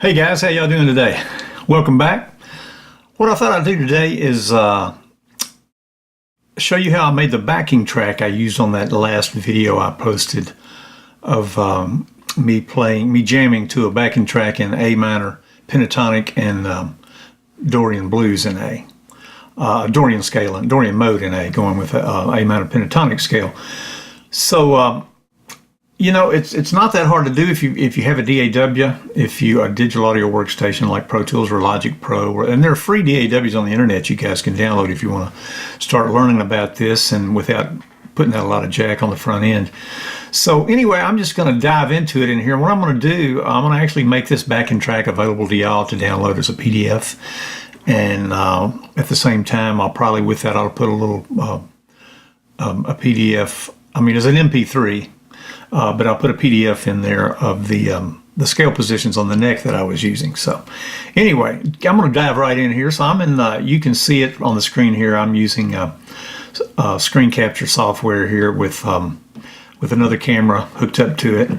Hey guys, how y'all doing today? Welcome back. What I thought I'd do today is show you how I made the backing track I used on that last video I posted of me jamming to a backing track in A minor pentatonic and Dorian blues in A. Dorian scale and Dorian mode in A, going with A minor pentatonic scale. So you know, it's not that hard to do if you have a DAW, if you a digital audio workstation like Pro Tools or Logic Pro, and there are free DAWs on the internet you guys can download if you want to start learning about this and without putting out a lot of jack on the front end. So anyway, I'm just going to dive into it in here. What I'm going to do, I'm going to actually make this backing track available to y'all to download as a PDF, and at the same time, I'll probably with that I'll put a little a PDF. I mean, as an MP3. But I'll put a PDF in there of the scale positions on the neck that I was using. So anyway, I'm going to dive right in here. So I'm in, you can see it on the screen here. I'm using screen capture software here with another camera hooked up to it,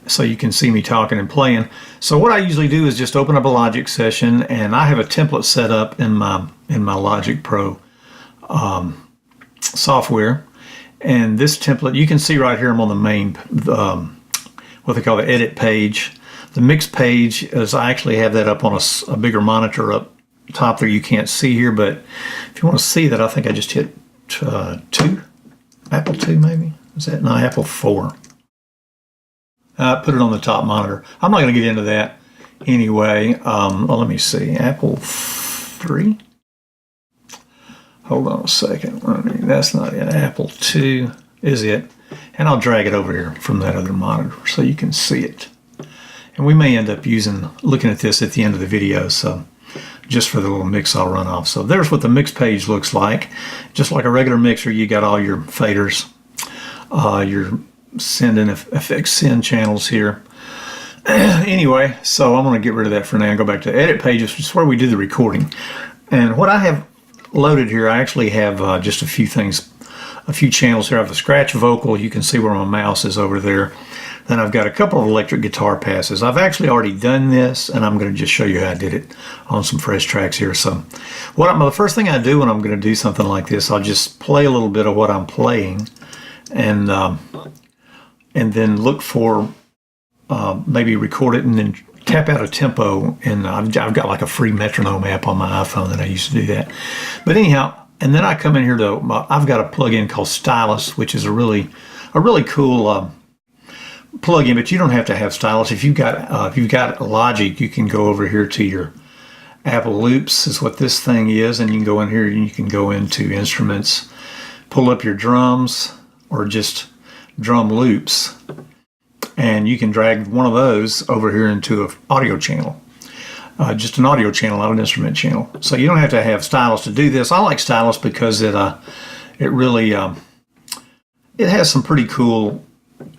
so you can see me talking and playing. So what I usually do is just open up a Logic session, and I have a template set up in my Logic Pro software. And this template, you can see right here, I'm on the main, what they call the edit page. The mix page is, I actually have that up on a bigger monitor up top there. You can't see here, but if you want to see that, I think I just hit 2, Apple 2 maybe? Is that? No, Apple 4. I put it on the top monitor. I'm not going to get into that anyway. Well, let me see, Apple 3? Hold on a second. I mean, that's not it. Apple 2 is it. And I'll drag it over here from that other monitor so you can see it. And we may end up looking at this at the end of the video, so just for the little mix I'll run off. So there's what the mix page looks like. Just like a regular mixer, you got all your faders, your send and effects send channels here. Anyway, so I'm going to get rid of that for now and go back to edit pages, which is where we do the recording. And what I have loaded here, I actually have just a few channels here. I have the scratch vocal. You can see where my mouse is over there. Then I've got a couple of electric guitar passes. I've actually already done this, and I'm going to just show you how I did it on some fresh tracks here. So the first thing I do when I'm going to do something like this, I'll just play a little bit of what I'm playing, and then look for maybe record it and then tap out a tempo, and I've got like a free metronome app on my iPhone that I used to do that. But anyhow, and then I come in here to, I've got a plug-in called Stylus, which is a really cool plug-in, but you don't have to have Stylus. If you've got Logic, you can go over here to your Apple Loops is what this thing is, and you can go in here and you can go into Instruments, pull up your drums or just drum loops, and you can drag one of those over here into an audio channel. Just an audio channel, not an instrument channel. So you don't have to have Stylus to do this. I like Stylus because it really it has some pretty cool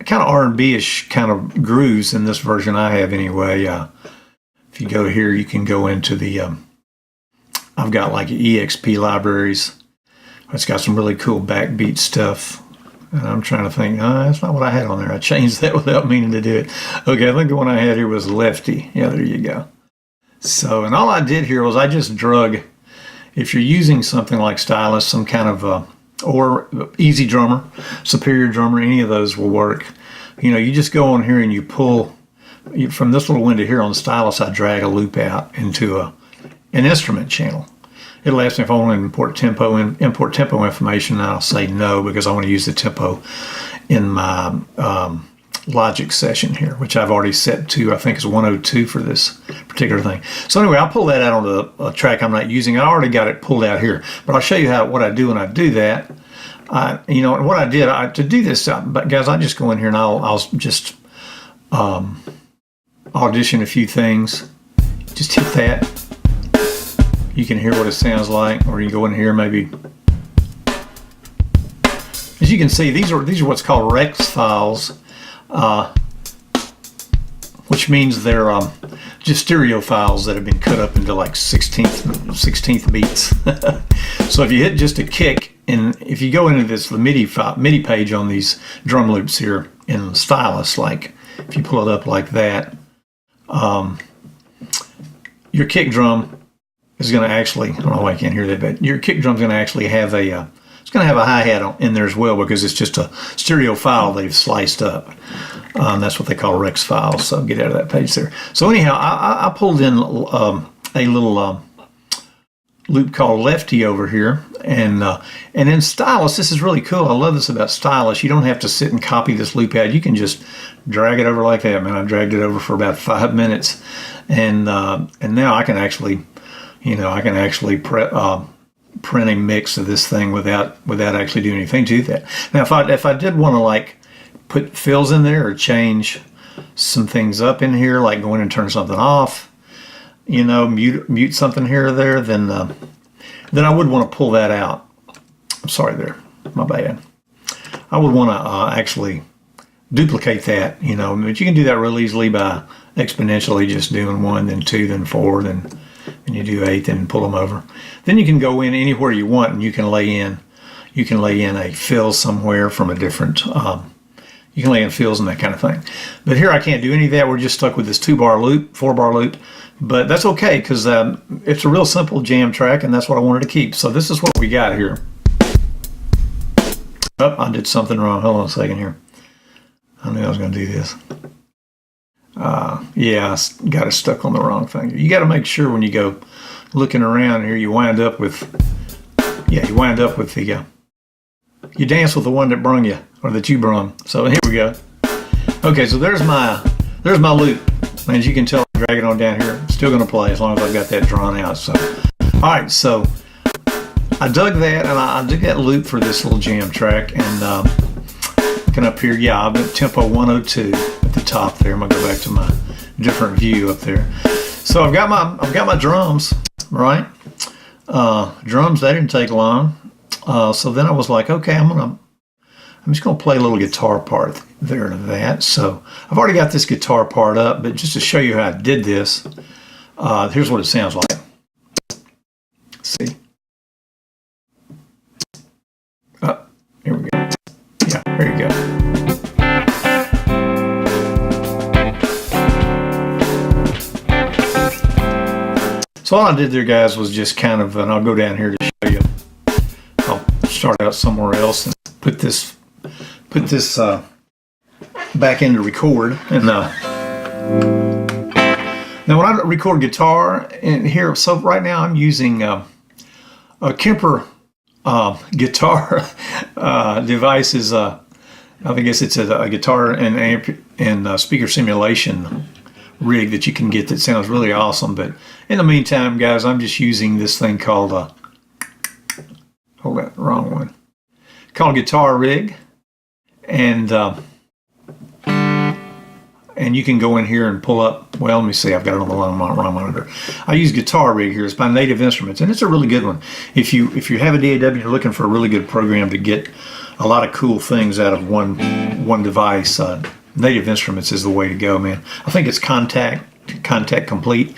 kind of R&B-ish kind of grooves in this version I have anyway. If you go here, you can go into the I've got like EXP libraries. It's got some really cool backbeat stuff. And I'm trying to think, that's not what I had on there. I changed that without meaning to do it. Okay, I think the one I had here was Lefty. Yeah, there you go. So, and all I did here was I just drug, if you're using something like Stylus, some kind of, or Easy Drummer, Superior Drummer, any of those will work. You know, you just go on here and you pull, from this little window here on the Stylus, I drag a loop out into an instrument channel. It'll ask me if I want to import tempo information, and I'll say no because I want to use the tempo in my Logic session here, which I've already set to, I think is 102 for this particular thing. So anyway, I'll pull that out onto a track I'm not using. I already got it pulled out here, but I'll show you what I do when I do that. You know, and what I did to do this, guys, I just go in here and I'll just audition a few things. Just hit that. You can hear what it sounds like, or you go in here maybe. As you can see, these are what's called Rex files, which means they're just stereo files that have been cut up into like 16th beats. So if you hit just a kick, and if you go into the MIDI page on these drum loops here in Stylus, like if you pull it up like that, your kick drum is going to actually, I don't know why I can't hear that, but your kick drum's going to actually have a, it's going to have a hi-hat in there as well, because it's just a stereo file they've sliced up. That's what they call Rex files, so get out of that page there. So anyhow, I pulled in a little loop called Lefty over here, and in Stylus, this is really cool. I love this about Stylus. You don't have to sit and copy this loop out. You can just drag it over like that, man. I dragged it over for about 5 minutes, and now I can actually, print a mix of this thing without actually doing anything to that. Now, if I did want to like put fills in there or change some things up in here, like go in and turn something off, mute something here or there, then I would want to pull that out. I'm sorry there, my bad. I would want to actually duplicate that, but you can do that real easily by exponentially just doing 1, then 2, then 4, then you do 8, then pull them over. Then you can go in anywhere you want, and you can lay in a fill somewhere from a different. You can lay in fills and that kind of thing. But here I can't do any of that. We're just stuck with this 4-bar loop. But that's okay, because it's a real simple jam track, and that's what I wanted to keep. So this is what we got here. Oh, I did something wrong. Hold on a second here. I knew I was going to do this. Yeah, I got it stuck on the wrong thing. You got to make sure when you go looking around here, you wind up with the, you dance with the one that brung you, or that you brung. So here we go. Okay, so there's my loop. And as you can tell, I'm dragging on down here. It's still going to play as long as I've got that drawn out. So, all right, so I dug that, and I dug that loop for this little jam track. And looking up here, yeah, I've got tempo 102 at the top there. I'm gonna go back to my different view up there. So I've got my drums, right? Drums, that didn't take long. So then I was like, okay, I'm just gonna play a little guitar part there to that. So I've already got this guitar part up, but just to show you how I did this, here's what it sounds like. See? Here we go. Yeah, there you go. So all I did there, guys, was just kind of, and I'll go down here to show you. I'll start out somewhere else and put this back in to record. And now when I record guitar in here, so right now I'm using a Kemper guitar device. Is I guess it's a guitar and amp and speaker simulation rig that you can get that sounds really awesome. But in the meantime, guys, I'm just using this thing called hold that, wrong one, called Guitar Rig, and you can go in here and pull up, well, let me see, I've got it on the wrong monitor. I use Guitar Rig here. It's by Native Instruments, and it's a really good one. If you have a DAW and you're looking for a really good program to get a lot of cool things out of one device, Native Instruments is the way to go, man. I think it's Contact Complete.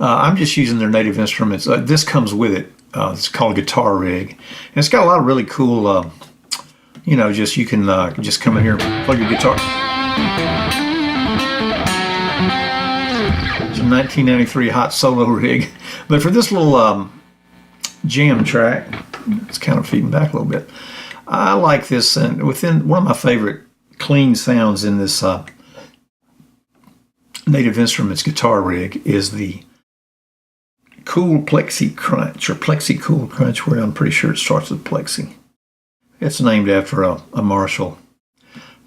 I'm just using their Native Instruments. This comes with it. It's called Guitar Rig, and it's got a lot of really cool, just you can just come in here and plug your guitar. It's a 1993 hot solo rig, but for this little jam track, it's kind of feeding back a little bit. I like this, and within one of my favorite clean sounds in this Native Instruments Guitar Rig is the Cool Plexi Crunch, or Plexi Cool Crunch, where I'm pretty sure it starts with Plexi. It's named after a Marshall.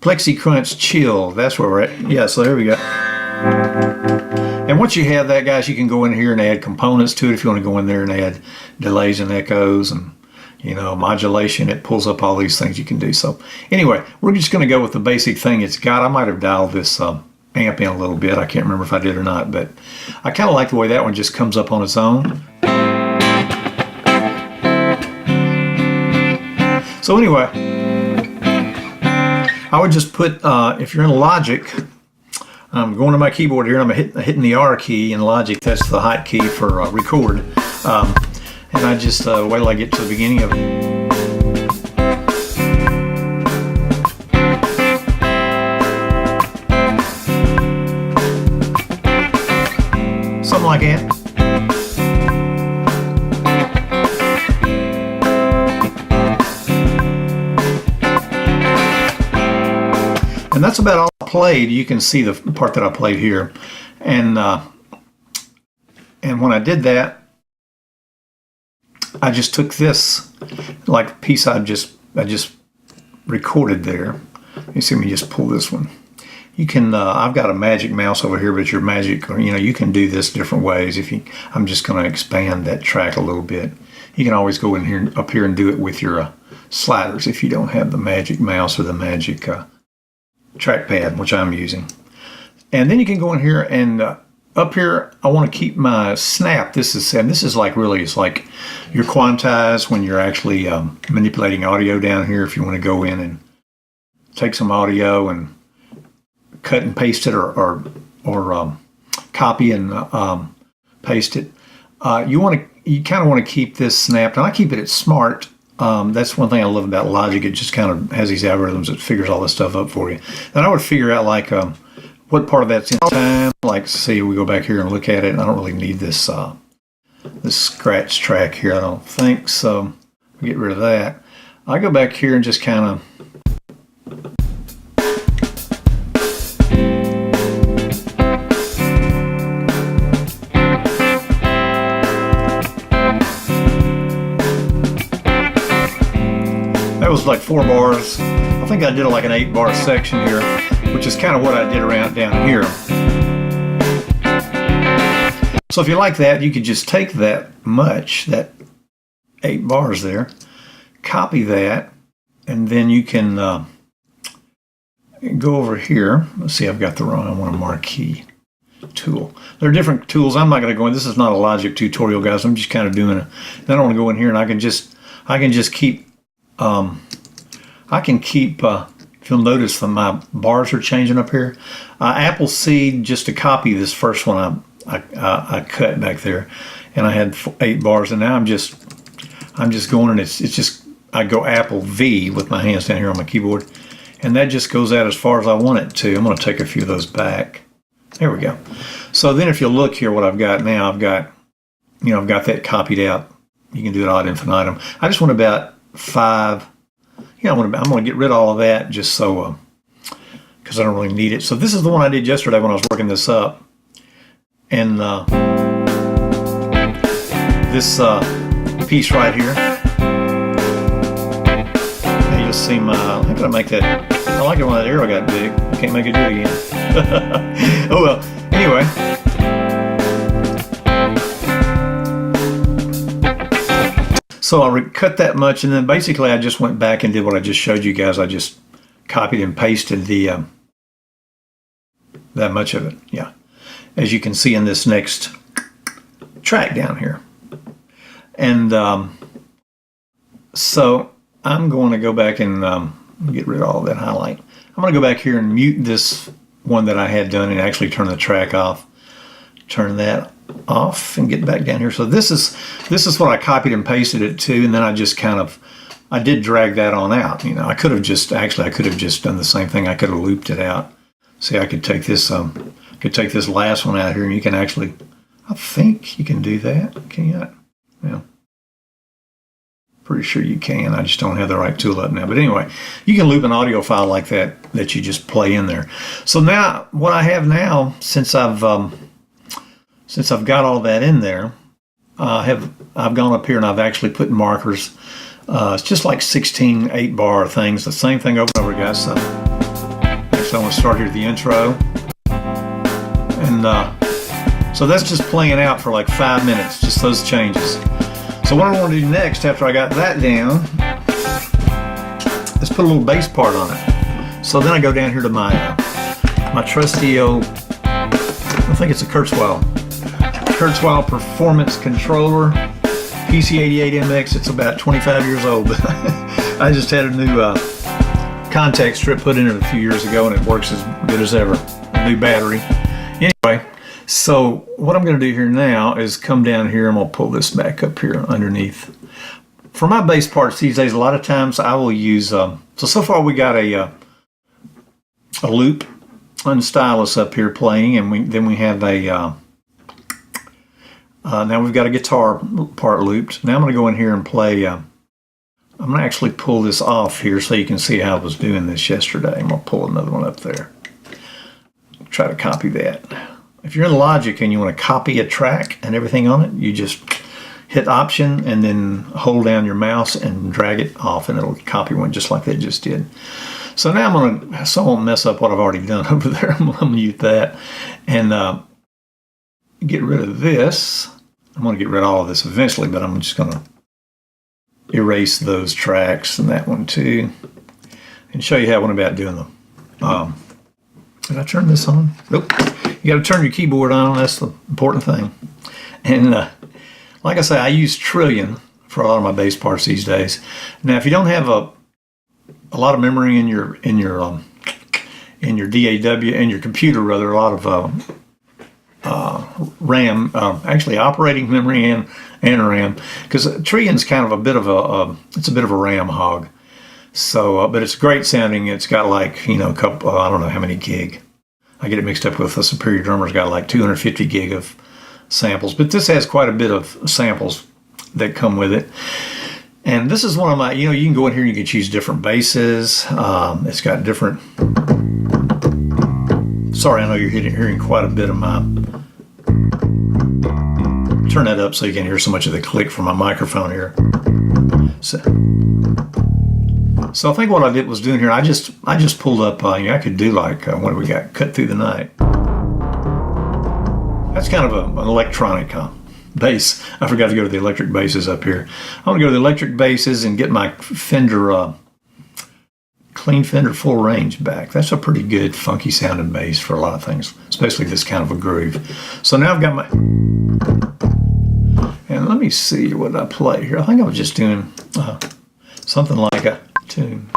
Plexi Crunch Chill, that's where we're at. Yeah, so there we go. And once you have that, guys, you can go in here and add components to it. If you want to go in there and add delays and echoes and modulation, it pulls up all these things you can do. So anyway, we're just going to go with the basic thing it's got. I might have dialed this amp in a little bit. I can't remember if I did or not, but I kind of like the way that one just comes up on its own. So anyway, I would just put, if you're in Logic, I'm going to my keyboard here, and I'm hitting the R key in Logic. That's the hotkey for record. And I just wait till I get to the beginning of it. Something like that. And that's about all I played. You can see the part that I played here. And when I did that, I just took this like piece I just recorded there. You see me just pull this one. You can, I've got a magic mouse over here, but your magic, you can do this different ways. I'm just going to expand that track a little bit. You can always go in here, up here, and do it with your sliders if you don't have the magic mouse or the magic trackpad, which I'm using. And then you can go in here and up here, I want to keep my snap. This is like really, it's like your quantize when you're actually manipulating audio down here. If you want to go in and take some audio and cut and paste it, or copy and paste it. You kind of want to keep this snapped, and I keep it at smart. That's one thing I love about Logic. It just kind of has these algorithms that figures all this stuff up for you. Then I would figure out like what part of that's in time. Like, see, we go back here and look at it. I don't really need this this scratch track here, I don't think. So get rid of that. I go back here and just kind of that was like 4 bars. I think I did like an 8-bar section here, which is kind of what I did around down here. So if you like that, you could just take that 8 bars there, copy that, and then you can go over here. Let's see, I've got the wrong, I want a marquee tool. There are different tools. I'm not going to go in. This is not a Logic tutorial, guys. I'm just kind of doing it. Then I want to go in here and I can just keep, if you'll notice that my bars are changing up here. Apple Seed, just to copy this first one I cut back there, and I had 8 bars, and now I'm just going, and it's just, I go Apple V with my hands down here on my keyboard, and that just goes out as far as I want it to. I'm going to take a few of those back. There we go. So then if you look here, what I've got now, I've got that copied out. You can do it ad infinitum. I just want about 5. I'm going to get rid of all of that just so, because I don't really need it. So this is the one I did yesterday when I was working this up. And this piece right here, you just see my, I'm going to make that, I like it when that arrow got big. I can't make it do it again. Oh well, anyway. So I cut that much, and then basically I just went back and did what I just showed you guys. I just copied and pasted the that much of it, yeah. As you can see in this next track down here. And so I'm going to go back and get rid of all that highlight. I'm going to go back here and mute this one that I had done and actually turn the track off. Turn that off and get back down here. So this is what I copied and pasted it to, and then I just I did drag that on out. I could have just done the same thing. I could have looped it out. See, I could take this last one out here, and you can actually, I think you can do that. Can you not? Yeah. Pretty sure you can. I just don't have the right tool up now. But anyway, you can loop an audio file like that you just play in there. So now what I have now, since I've got all that in there, I've gone up here and I've actually put markers. It's just like 16 8-bar things. The same thing over and over, guys. So next I want to start here at the intro. And so that's just playing out for like 5 minutes, just those changes. So what I want to do next, after I got that down, is put a little bass part on it. So then I go down here to my trusty old, I think it's a Kurzweil Performance Controller, PC88MX. It's about 25 years old, but I just had a new contact strip put in it a few years ago, and it works as good as ever. A new battery. Anyway, so what I'm going to do here now is come down here. I'm going to pull this back up here underneath. For my bass parts these days, a lot of times I will use, so far we got a loop and stylus up here playing, and then we have a, now we've got a guitar part looped. Now I'm going to go in here and play I'm going to actually pull this off here so you can see how I was doing this yesterday. I'm going to pull another one up there. Try to copy that. If you're in Logic and you want to copy a track and everything on it, you just hit Option and then hold down your mouse and drag it off, and it'll copy one just like that just did. So now I won't mess up what I've already done over there. I'm going to mute that and get rid of this. I'm going to get rid of all of this eventually, but I'm just going to erase those tracks and that one too, and show you how I went about doing them. Did I turn this on? Nope. You got to turn your keyboard on. That's the important thing. And like I say, I use Trillion for a lot of my bass parts these days. Now, if you don't have a lot of memory in your DAW, in your computer rather, a lot of RAM, actually operating memory and RAM, because Trillion's kind of a bit of a RAM hog. So, but it's great sounding. It's got like, a couple, I don't know how many gig. I get it mixed up with the Superior Drummer's got like 250 gig of samples, but this has quite a bit of samples that come with it. And this is one of my, you can go in here and you can choose different basses. It's got different, sorry, I know you're hearing quite a bit of my, turn that up so you can hear so much of the click from my microphone here. So I think what I did was doing here, I just pulled up, I could do like, what do we got? Cut Through the Night. That's kind of an electronic bass. I forgot to go to the electric basses up here. I'm going to go to the electric basses and get my Fender, clean Fender full range back. That's a pretty good funky sounding bass for a lot of things, especially this kind of a groove. So now I've got my, and let me see what I play here. I think I was just doing something like a tune.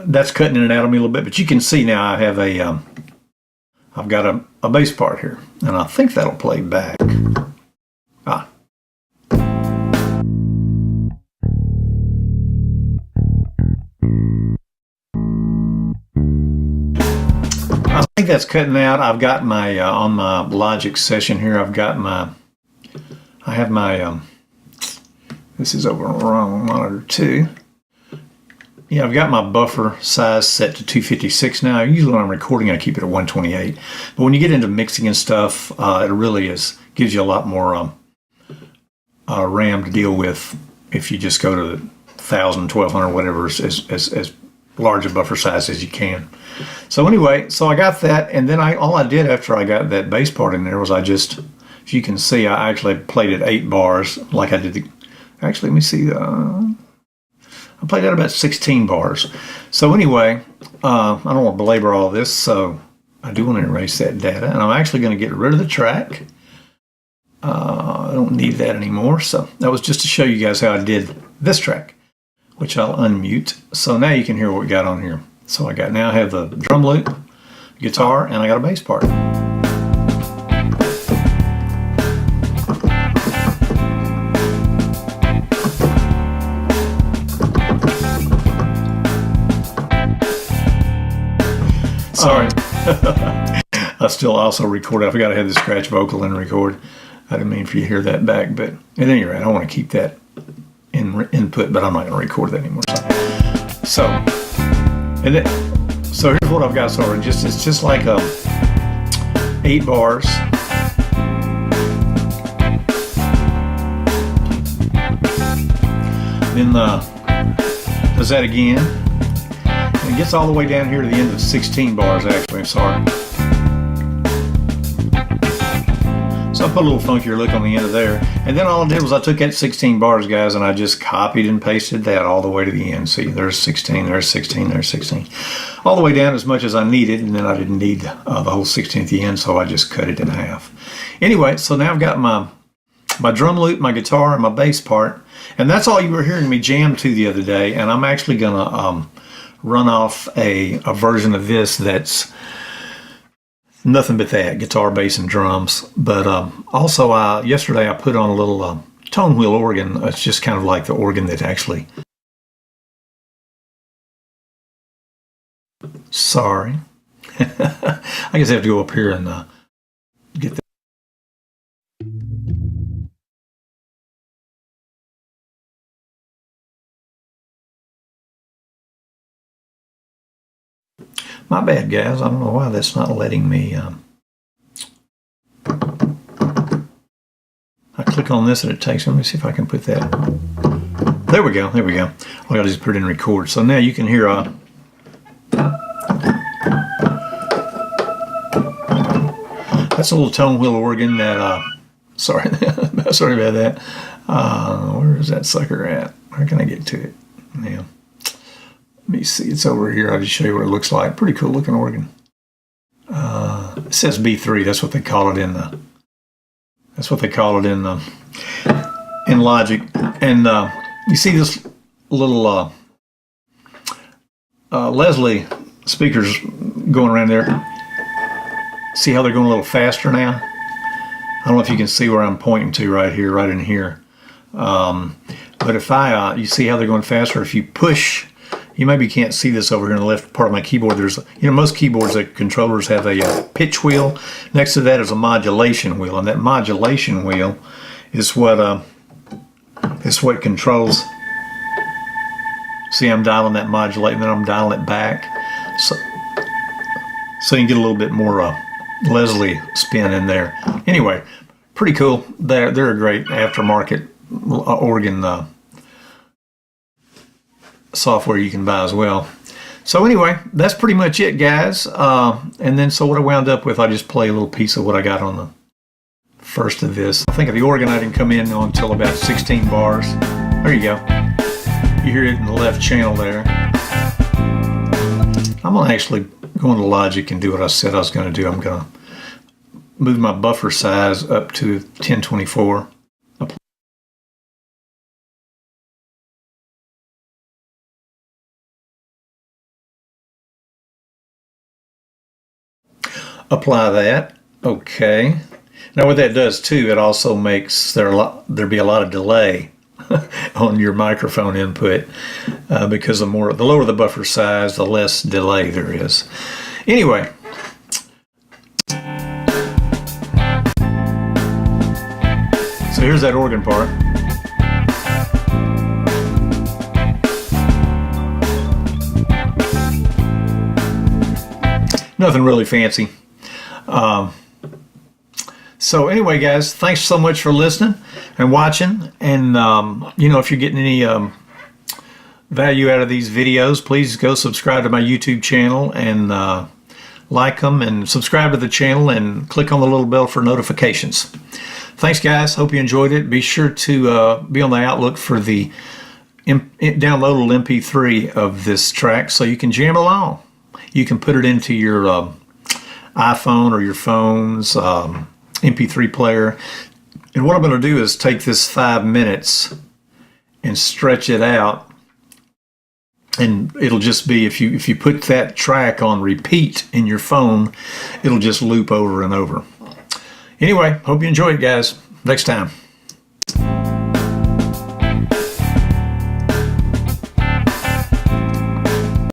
That's cutting it out of me a little bit, but you can see now I have I've got a bass part here, and I think that'll play back. I think that's cutting out. I've got my, on my Logic session here, I have my, this is over on the wrong monitor too. Yeah, I've got my buffer size set to 256 now. Usually when I'm recording, I keep it at 128. But when you get into mixing and stuff, it really gives you a lot more RAM to deal with if you just go to 1,000, 1,200, whatever, as large a buffer size as you can. So anyway, so I got that, and then all I did after I got that bass part in there was as you can see, I actually played it 8 bars like I did actually, let me see, I played at about 16 bars. So anyway, I don't want to belabor all this, so I do want to erase that data, and I'm actually going to get rid of the track. I don't need that anymore. So that was just to show you guys how I did this track, which I'll unmute. So now you can hear what we got on here. So I have the drum loop, guitar, and I got a bass part. Sorry. I still also recorded. I forgot I had the scratch vocal in record. I didn't mean for you to hear that back, but at any rate, I want to keep that in input, but I'm not going to record that anymore. So here's what I've got. So it's just like 8 bars. Then does that again. It gets all the way down here to the end of 16 bars, actually, I'm sorry. So I put a little funkier look on the end of there. And then all I did was I took that 16 bars, guys, and I just copied and pasted that all the way to the end. See, there's 16, there's 16, there's 16. All the way down as much as I needed, and then I didn't need the whole 16 at the end, so I just cut it in half. Anyway, so now I've got my drum loop, my guitar, and my bass part. And that's all you were hearing me jam to the other day, and I'm actually going to run off a version of this that's nothing but that, guitar, bass, and drums. But also yesterday I put on a little tone wheel organ. It's just kind of like the organ that actually... Sorry. I guess I have to go up here and get that. My bad, guys. I don't know why that's not letting me... I click on this and it takes... Let me see if I can put that... There we go. There we go. All I got to do is put it in record. So now you can hear... That's a little tone wheel organ that... Sorry. Sorry about that. Where is that sucker at? Where can I get to it? Yeah. Let me see. It's over here. I'll just show you what it looks like. Pretty cool looking organ. It says B3. That's what they call it in the... That's what they call it in Logic. And you see this little Leslie speakers going around there. See how they're going a little faster now? I don't know if you can see where I'm pointing to right here, right in here. But if you see how they're going faster, if you push, you maybe can't see this over here in the left part of my keyboard. There's, most keyboards, the controllers have a pitch wheel. Next to that is a modulation wheel, and that modulation wheel is what controls. See, I'm dialing that modulate, and then I'm dialing it back, so you can get a little bit more Leslie spin in there. Anyway, pretty cool. They're a great aftermarket organ software you can buy as well. So anyway, that's pretty much it, guys. And then so what I wound up with, I just play a little piece of what I got on the first of this. I think of the organ I didn't come in until about 16 bars. There you go. You hear it in the left channel there. I'm going to actually go into Logic and do what I said I was going to do. I'm going to move my buffer size up to 1024. Apply that. Okay. Now what that does too, it also makes there be a lot of delay on your microphone input because the lower the buffer size, the less delay there is. Anyway. So here's that organ part. Nothing really fancy. So anyway, guys, thanks so much for listening and watching. And if you're getting any value out of these videos, please go subscribe to my YouTube channel and like them and subscribe to the channel and click on the little bell for notifications. Thanks, guys. Hope you enjoyed it. Be sure to be on the outlook for the downloadable MP3 of this track so you can jam along. You can put it into your iPhone or your phone's MP3 player. And what I'm going to do is take this 5 minutes and stretch it out. And it'll just be, if you put that track on repeat in your phone, it'll just loop over and over. Anyway, hope you enjoyed, guys. Next time.